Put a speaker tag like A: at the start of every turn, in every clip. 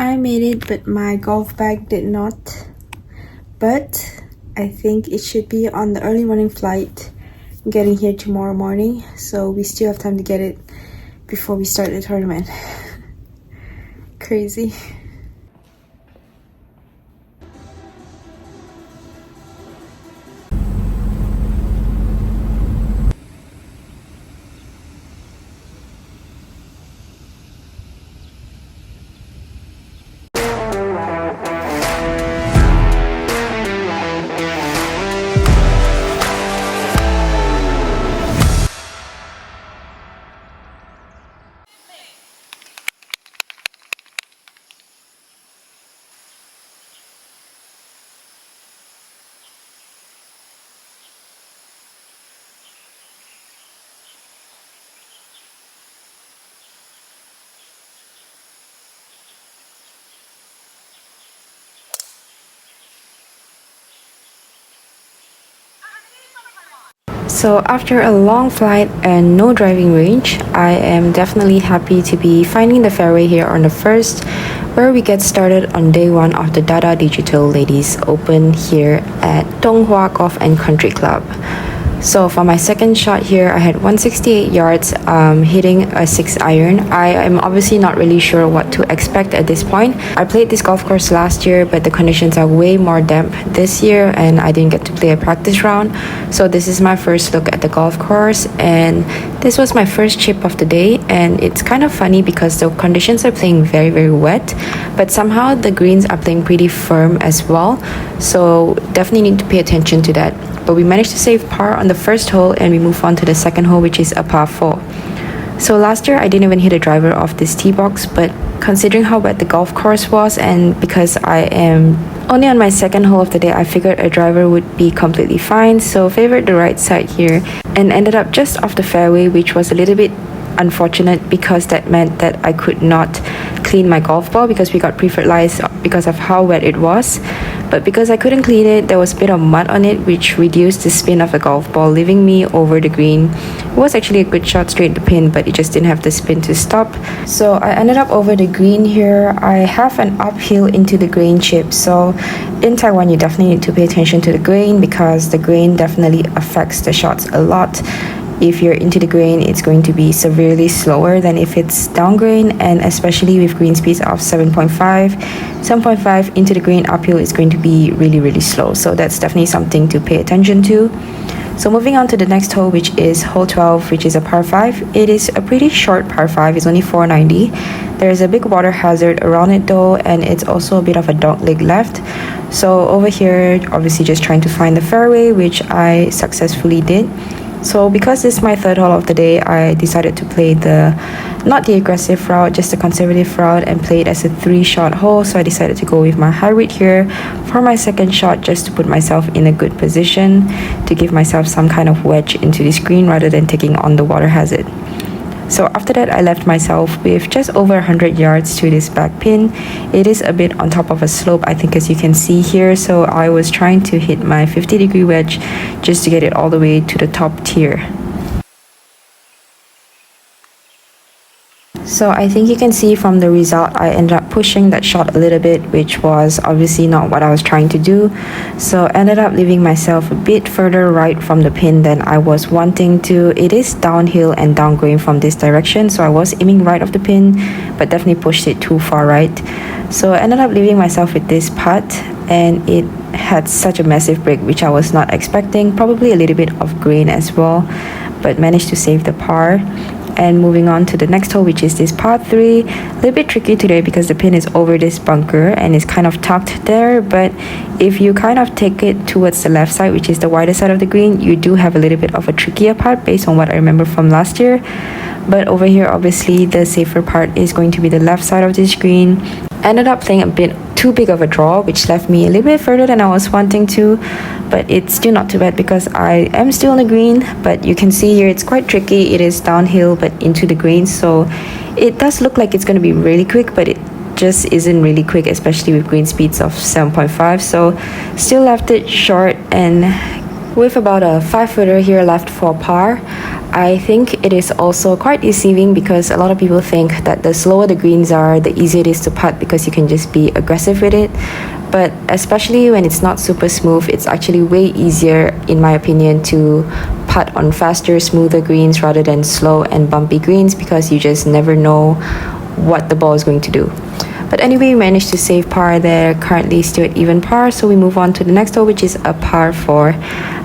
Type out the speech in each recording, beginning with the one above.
A: I made it, but my golf bag did not. But I think it should be on the early morning flight getting here tomorrow morning, so we still have time to get it before we start the tournament. Crazy. So after a long flight and no driving range, I am definitely happy to be finding the fairway here on the first, where we get started on day one of the Dada Digital Ladies Open here at Donghua Golf and Country Club. So for my second shot here, I had 168 yards hitting a 6-iron. I am obviously not really sure what to expect at this point. I played this golf course last year, but the conditions are way more damp this year and I didn't get to play a practice round. So this is my first look at the golf course, and this was my first chip of the day. And it's kind of funny because the conditions are playing very, very wet, but somehow the greens are playing pretty firm as well. So definitely need to pay attention to that. But we managed to save par on the first hole and we move on to the second hole, which is a par 4. So last year I didn't even hit a driver off this tee box, but considering how wet the golf course was and because I am only on my second hole of the day, I figured a driver would be completely fine. So favored the right side here and ended up just off the fairway, which was a little bit unfortunate because that meant that I could not clean my golf ball because we got pre-fertilized because of how wet it was. But because I couldn't clean it, there was a bit of mud on it, which reduced the spin of the golf ball, leaving me over the green. It was actually a good shot straight to pin, but it just didn't have the spin to stop. So I ended up over the green here. I have an uphill into the grain chip. So in Taiwan, you definitely need to pay attention to the grain because the grain definitely affects the shots a lot. If you're into the grain, it's going to be severely slower than if it's down grain, and especially with green speeds of 7.5 into the grain uphill is going to be really, really slow. So that's definitely something to pay attention to. So moving on to the next hole, which is hole 12, which is a par 5. It is a pretty short par 5. It's only 490. There's a big water hazard around it though, and it's also a bit of a dog leg left. So over here, obviously just trying to find the fairway, which I successfully did. So because this is my third hole of the day, I decided to play not the aggressive route, just the conservative route, and play it as a 3-shot hole. So I decided to go with my high read here for my second shot, just to put myself in a good position to give myself some kind of wedge into the screen rather than taking on the water hazard. So after that, I left myself with just over 100 yards to this back pin. It is a bit on top of a slope, I think, as you can see here. So I was trying to hit my 50-degree wedge just to get it all the way to the top tier. So I think you can see from the result, I ended up pushing that shot a little bit, which was obviously not what I was trying to do. So ended up leaving myself a bit further right from the pin than I was wanting to. It is downhill and downgrade from this direction, so I was aiming right of the pin, but definitely pushed it too far right. So I ended up leaving myself with this putt, and it had such a massive break, which I was not expecting. Probably a little bit of grain as well, but managed to save the par. And moving on to the next hole, which is this par 3. A little bit tricky today because the pin is over this bunker and it's kind of tucked there, but if you kind of take it towards the left side, which is the wider side of the green, you do have a little bit of a trickier part based on what I remember from last year. But over here, obviously the safer part is going to be the left side of this green. Ended up playing a bit too big of a draw, which left me a little bit further than I was wanting to, but it's still not too bad because I am still on the green. But you can see here it's quite tricky. It is downhill but into the green, so it does look like it's going to be really quick, but it just isn't really quick, especially with green speeds of 7.5. So still left it short and With about a 5-footer here left for par, I think it is also quite deceiving because a lot of people think that the slower the greens are, the easier it is to putt because you can just be aggressive with it. But especially when it's not super smooth, it's actually way easier, in my opinion, to putt on faster, smoother greens rather than slow and bumpy greens because you just never know what the ball is going to do. But anyway, we managed to save par there, currently still at even par, so we move on to the next hole, which is a par 4.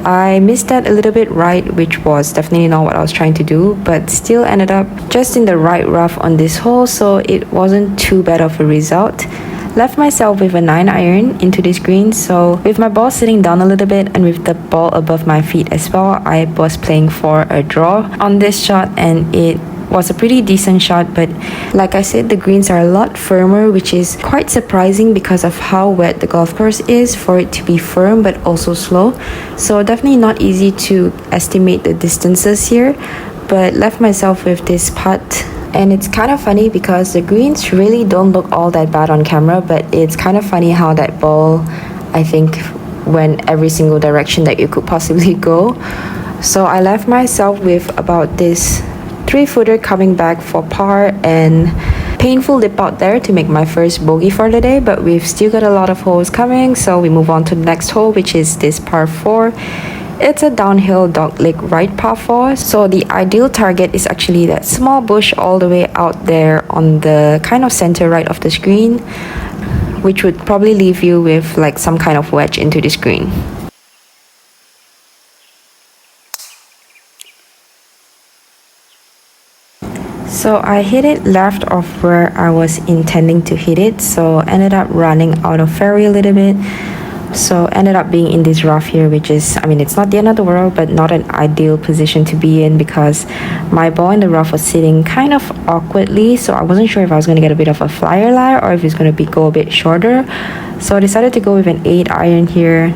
A: I missed that a little bit right, which was definitely not what I was trying to do, but still ended up just in the right rough on this hole, so it wasn't too bad of a result. Left myself with a 9-iron into this green, so with my ball sitting down a little bit and with the ball above my feet as well, I was playing for a draw on this shot, and it was a pretty decent shot. But like I said, the greens are a lot firmer, which is quite surprising because of how wet the golf course is for it to be firm but also slow. So definitely not easy to estimate the distances here, but left myself with this putt. And it's kind of funny because the greens really don't look all that bad on camera, but it's kind of funny how that ball, I think, went every single direction that you could possibly go. So I left myself with about this 3-footer coming back for par, and painful dip out there to make my first bogey for the day, but we've still got a lot of holes coming, so we move on to the next hole, which is this par 4. It's a downhill dogleg right par 4, so the ideal target is actually that small bush all the way out there on the kind of center right of the screen, which would probably leave you with like some kind of wedge into the screen. So I hit it left of where I was intending to hit it, so ended up running out of fairway a little bit. So ended up being in this rough here, which is, I mean, it's not the end of the world, but not an ideal position to be in because my ball in the rough was sitting kind of awkwardly, so I wasn't sure if I was going to get a bit of a flyer lie or if it's going to go a bit shorter. So I decided to go with an 8-iron here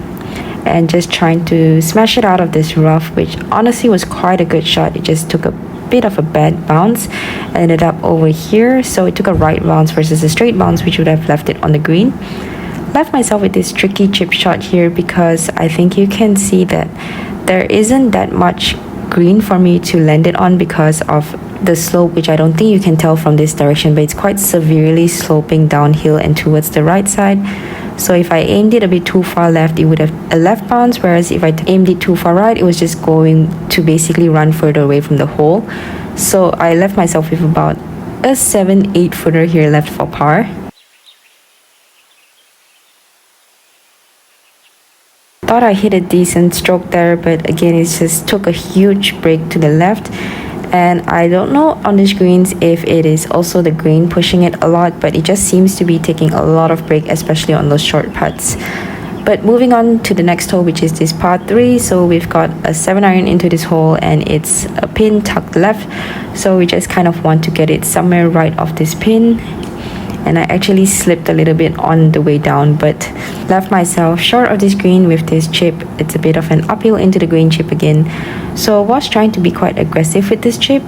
A: and just trying to smash it out of this rough, which honestly was quite a good shot. It just took a bit of a bad bounce, ended up over here, so it took a right bounce versus a straight bounce, which would have left it on the green. Left myself with this tricky chip shot here because I think you can see that there isn't that much green for me to land it on because of the slope, which I don't think you can tell from this direction, but it's quite severely sloping downhill and towards the right side. So if I aimed it a bit too far left, it would have a left bounce, whereas if I aimed it too far right, it was just going to basically run further away from the hole. So I left myself with about a 7-8 footer here left for par. Thought I hit a decent stroke there, but again it just took a huge break to the left, and I don't know on these greens if it is also the grain pushing it a lot, but it just seems to be taking a lot of break, especially on those short putts. But moving on to the next hole, which is this par 3, so we've got a 7-iron into this hole and it's a pin tucked left, so we just kind of want to get it somewhere right off this pin. And I actually slipped a little bit on the way down, but left myself short of this green with this chip. It's a bit of an uphill into the green chip again, so I was trying to be quite aggressive with this chip.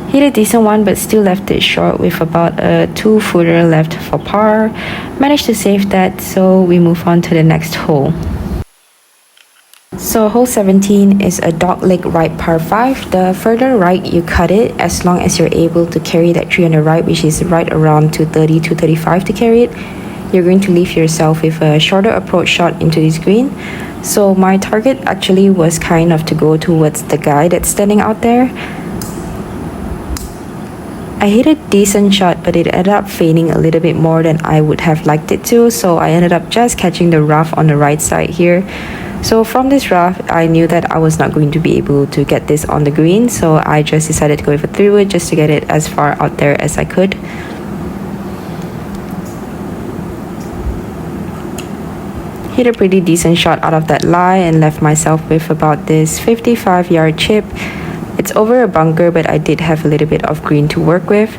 A: Hit a decent one, but still left it short with about a 2-footer left for par. Managed to save that, so we move on to the next hole. So hole 17 is a dogleg right par 5. The further right you cut it, as long as you're able to carry that tree on the right, which is right around 230, 235 to carry it, you're going to leave yourself with a shorter approach shot into this green. So my target actually was kind of to go towards the guy that's standing out there. I hit a decent shot, but it ended up fading a little bit more than I would have liked it to, so I ended up just catching the rough on the right side here. So from this rough, I knew that I was not going to be able to get this on the green, so I just decided to go with a 3-wood just to get it as far out there as I could. Hit a pretty decent shot out of that lie and left myself with about this 55-yard chip. It's over a bunker, but I did have a little bit of green to work with,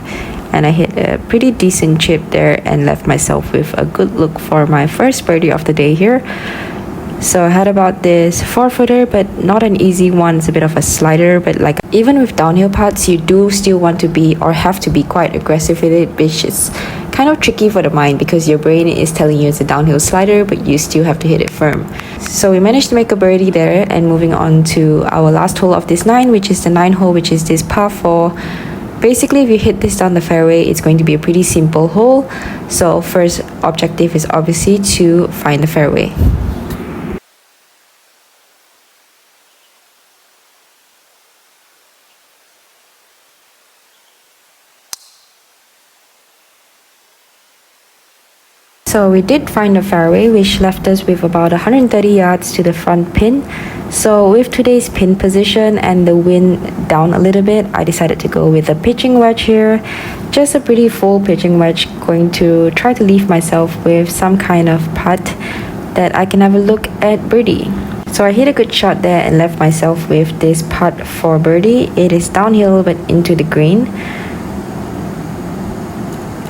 A: and I hit a pretty decent chip there and left myself with a good look for my first birdie of the day here. So I had about this 4-footer, but not an easy one. It's a bit of a slider, but like even with downhill putts, you do still want to be or have to be quite aggressive with it, which is kind of tricky for the mind because your brain is telling you it's a downhill slider, but you still have to hit it firm. So we managed to make a birdie there, and moving on to our last hole of this 9, which is the 9 hole, which is this par 4. Basically, if you hit this down the fairway, it's going to be a pretty simple hole. So first objective is obviously to find the fairway. So we did find the fairway, which left us with about 130 yards to the front pin. So with today's pin position and the wind down a little bit, I decided to go with a pitching wedge here. Just a pretty full pitching wedge, going to try to leave myself with some kind of putt that I can have a look at birdie. So I hit a good shot there and left myself with this putt for birdie. It is downhill but into the green.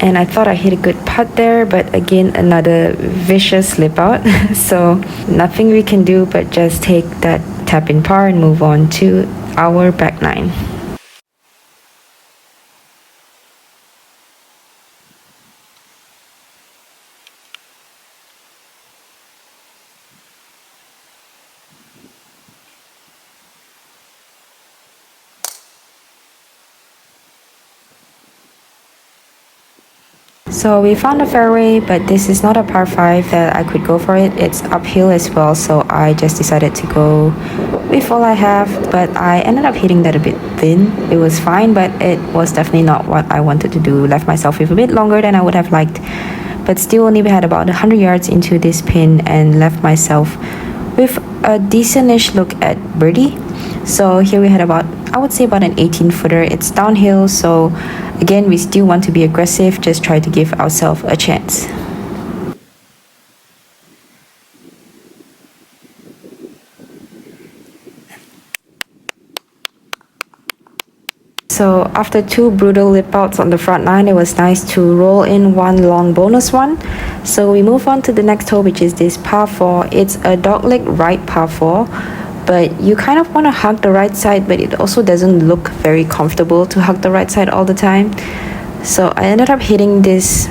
A: And I thought I hit a good putt there, but again, another vicious slip out. So nothing we can do but just take that tap in par and move on to our back 9. So we found a fairway, but this is not a par 5 that I could go for it. It's uphill as well, so I just decided to go with all I have. But I ended up hitting that a bit thin. It was fine, but it was definitely not what I wanted to do. Left myself with a bit longer than I would have liked, but still only had about 100 yards into this pin and left myself with a decent-ish look at birdie. So here we had about, I would say about an 18-footer. It's downhill, so again, we still want to be aggressive, just try to give ourselves a chance. So after 2 brutal lip outs on the front 9, it was nice to roll in one long bonus one. So we move on to the next hole, which is this par 4. It's a dogleg right par 4. But you kind of want to hug the right side, but it also doesn't look very comfortable to hug the right side all the time. So I ended up hitting this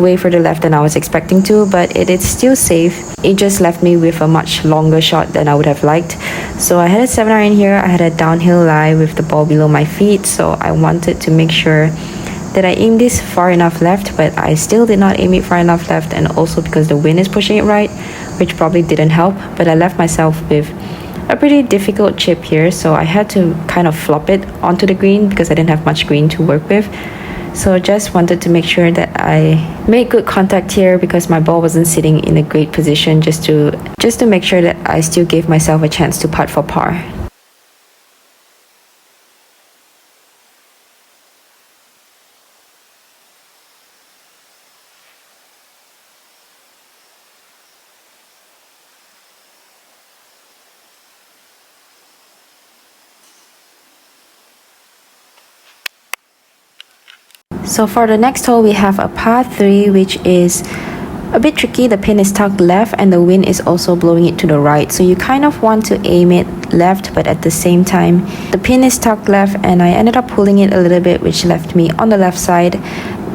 A: way further left than I was expecting to, but it is still safe. It just left me with a much longer shot than I would have liked. So I had a 7 iron here. I had a downhill lie with the ball below my feet, so I wanted to make sure that I aimed this far enough left, but I still did not aim it far enough left, and also because the wind is pushing it right, which probably didn't help. But I left myself with a pretty difficult chip here, so I had to kind of flop it onto the green because I didn't have much green to work with. So just wanted to make sure that I made good contact here because my ball wasn't sitting in a great position, just to make sure that I still gave myself a chance to putt for par. So for the next hole, we have a par 3, which is a bit tricky. The pin is tucked left and the wind is also blowing it to the right. So you kind of want to aim it left, but at the same time, the pin is tucked left and I ended up pulling it a little bit, which left me on the left side.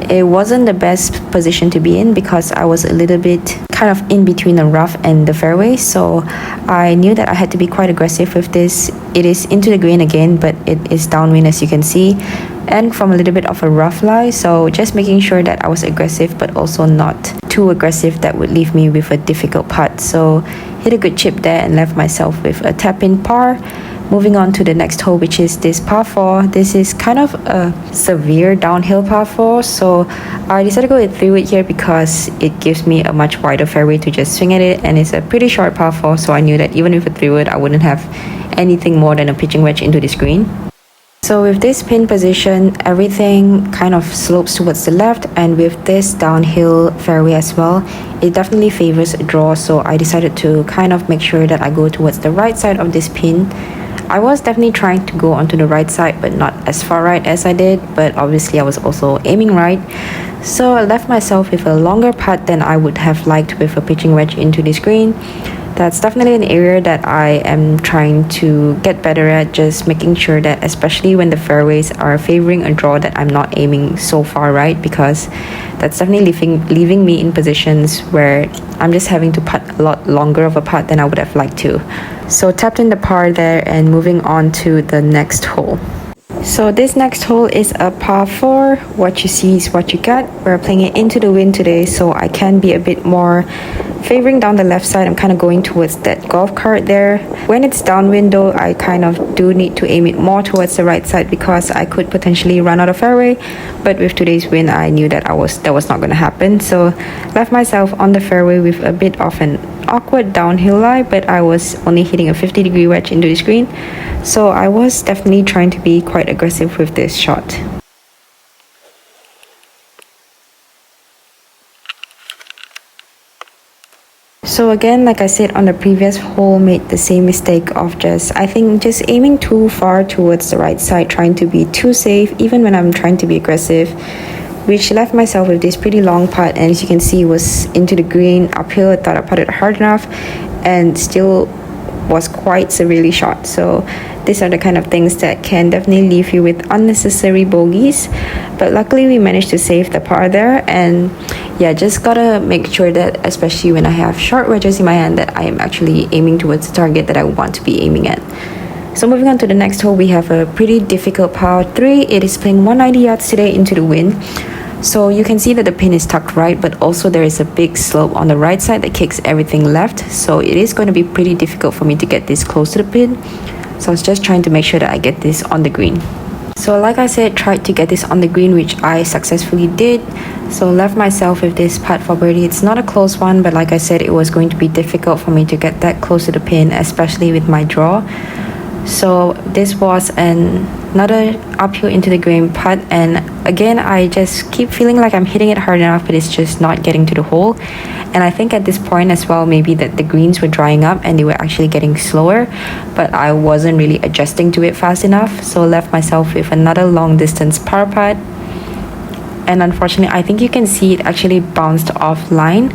A: It wasn't the best position to be in because I was a little bit kind of in between the rough and the fairway. So I knew that I had to be quite aggressive with this. It is into the green again, but it is downwind as you can see, and from a little bit of a rough lie. So just making sure that I was aggressive but also not too aggressive that would leave me with a difficult putt. So hit a good chip there and left myself with a tap in par. Moving on to the next hole, which is this par 4. This is kind of a severe downhill par 4, so I decided to go with 3-wood here because it gives me a much wider fairway to just swing at it, and it's a pretty short par 4, so I knew that even with a 3-wood I wouldn't have anything more than a pitching wedge into this green. So with this pin position, everything kind of slopes towards the left, and with this downhill fairway as well, it definitely favors a draw, so I decided to kind of make sure that I go towards the right side of this pin. I was definitely trying to go onto the right side, but not as far right as I did, but obviously I was also aiming right. So I left myself with a longer putt than I would have liked with a pitching wedge into this green. That's definitely an area that I am trying to get better at, just making sure that especially when the fairways are favoring a draw that I'm not aiming so far right, because that's definitely leaving me in positions where I'm just having to putt a lot longer of a putt than I would have liked to. So tapped in the par there and moving on to the next hole. So this next hole is a par 4. What you see is what you get. We're playing it into the wind today, so I can be a bit more favoring down the left side. I'm kind of going towards that golf cart there. When it's downwind though, I kind of do need to aim it more towards the right side because I could potentially run out of fairway. But with today's wind, I knew that that was not going to happen. So left myself on the fairway with a bit of an awkward downhill lie, but I was only hitting a 50-degree wedge into the screen. So I was definitely trying to be quite aggressive with this shot. So again, like I said on the previous hole, made the same mistake of just aiming too far towards the right side, trying to be too safe even when I'm trying to be aggressive, which left myself with this pretty long putt, and as you can see, it was into the green uphill. I thought I putted hard enough and still was quite severely shot. So these are the kind of things that can definitely leave you with unnecessary bogeys, but luckily we managed to save the par there. And yeah, just gotta make sure that especially when I have short wedges in my hand, that I am actually aiming towards the target that I want to be aiming at. So moving on to the next hole, we have a pretty difficult par 3. It is playing 190 yards today into the wind. So you can see that the pin is tucked right, but also there is a big slope on the right side that kicks everything left. So it is going to be pretty difficult for me to get this close to the pin. So I was just trying to make sure that I get this on the green. So like I said, tried to get this on the green, which I successfully did. So left myself with this putt for birdie. It's not a close one, but like I said, it was going to be difficult for me to get that close to the pin, especially with my draw. So this was another uphill into the green putt, and again I just keep feeling like I'm hitting it hard enough, but it's just not getting to the hole. And I think at this point as well, maybe that the greens were drying up and they were actually getting slower, but I wasn't really adjusting to it fast enough. So left myself with another long distance par putt, and unfortunately I think you can see it actually bounced offline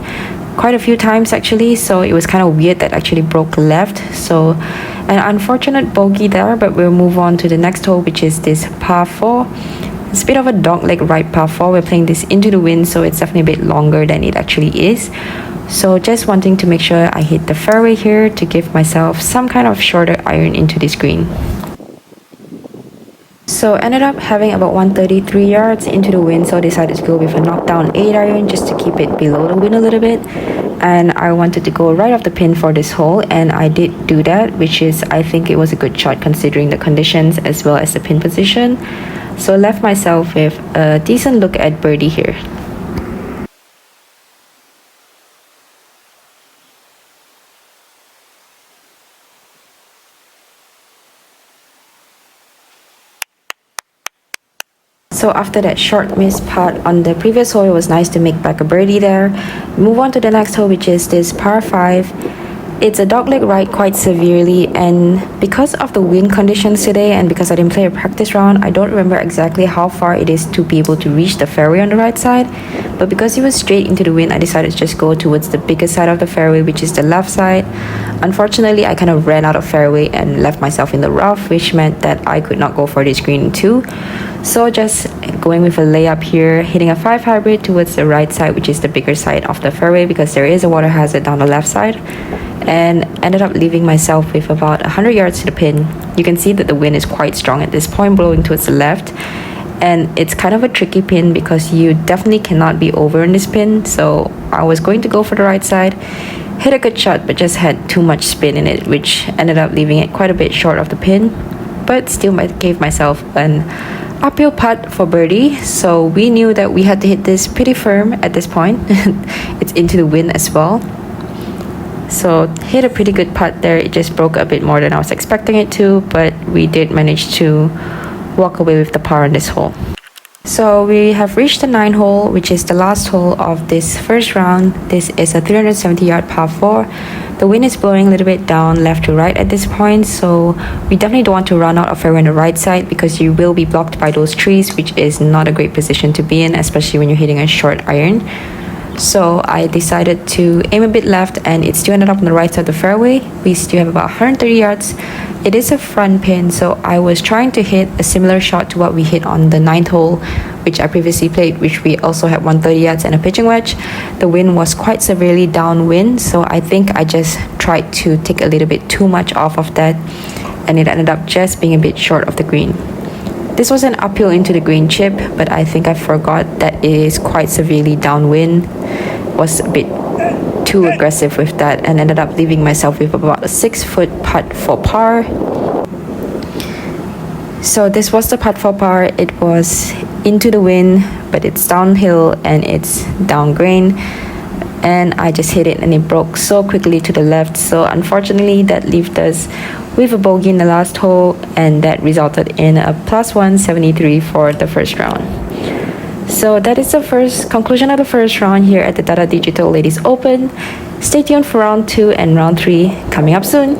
A: quite a few times actually, so it was kind of weird that actually broke left. So an unfortunate bogey there, but we'll move on to the next hole, which is this par 4. It's a bit of a dogleg right par 4. We're playing this into the wind, so it's definitely a bit longer than it actually is. So just wanting to make sure I hit the fairway here to give myself some kind of shorter iron into this green. So ended up having about 133 yards into the wind, so I decided to go with a knockdown 8 iron just to keep it below the wind a little bit. And I wanted to go right off the pin for this hole, and I did do that, which is, I think it was a good shot considering the conditions as well as the pin position. So left myself with a decent look at birdie here. So after that short missed putt on the previous hole, it was nice to make back a birdie there. Move on to the next hole, which is this par 5. It's a dogleg right quite severely, and because of the wind conditions today and because I didn't play a practice round, I don't remember exactly how far it is to be able to reach the fairway on the right side. But because it was straight into the wind, I decided to just go towards the bigger side of the fairway, which is the left side. Unfortunately, I kind of ran out of fairway and left myself in the rough, which meant that I could not go for this green too. So just going with a layup here, hitting a 5 hybrid towards the right side, which is the bigger side of the fairway because there is a water hazard down the left side, and ended up leaving myself with about 100 yards to the pin. You can see that the wind is quite strong at this point, blowing towards the left, and it's kind of a tricky pin because you definitely cannot be over in this pin. So I was going to go for the right side, hit a good shot, but just had too much spin in it, which ended up leaving it quite a bit short of the pin, but still gave myself an uphill putt for birdie. So we knew that we had to hit this pretty firm at this point. It's into the wind as well, so hit a pretty good putt there. It just broke a bit more than I was expecting it to, but we did manage to walk away with the par on this hole. So we have reached the 9th hole, which is the last hole of this first round. This is a 370 yard par 4. The wind is blowing a little bit down left to right at this point, so we definitely don't want to run out of fairway on the right side because you will be blocked by those trees, which is not a great position to be in, especially when you're hitting a short iron. So I decided to aim a bit left, and it still ended up on the right side of the fairway. We still have about 130 yards. It is a front pin, so I was trying to hit a similar shot to what we hit on the 9th hole, which I previously played, which we also had 130 yards and a pitching wedge. The wind was quite severely downwind, so I think I just tried to take a little bit too much off of that, and it ended up just being a bit short of the green. This was an uphill into the green chip, but I think I forgot that it is quite severely downwind. Was a bit too aggressive with that and ended up leaving myself with about a 6-foot putt for par. So this was the putt for par. It was into the wind, but it's downhill and it's down grain. And I just hit it and it broke so quickly to the left. So unfortunately that left us with a bogey in the last hole, and that resulted in a plus 173 for the first round. So that is the first conclusion of the first round here at the Dada Digital Ladies Open. Stay tuned for round 2 and round 3 coming up soon.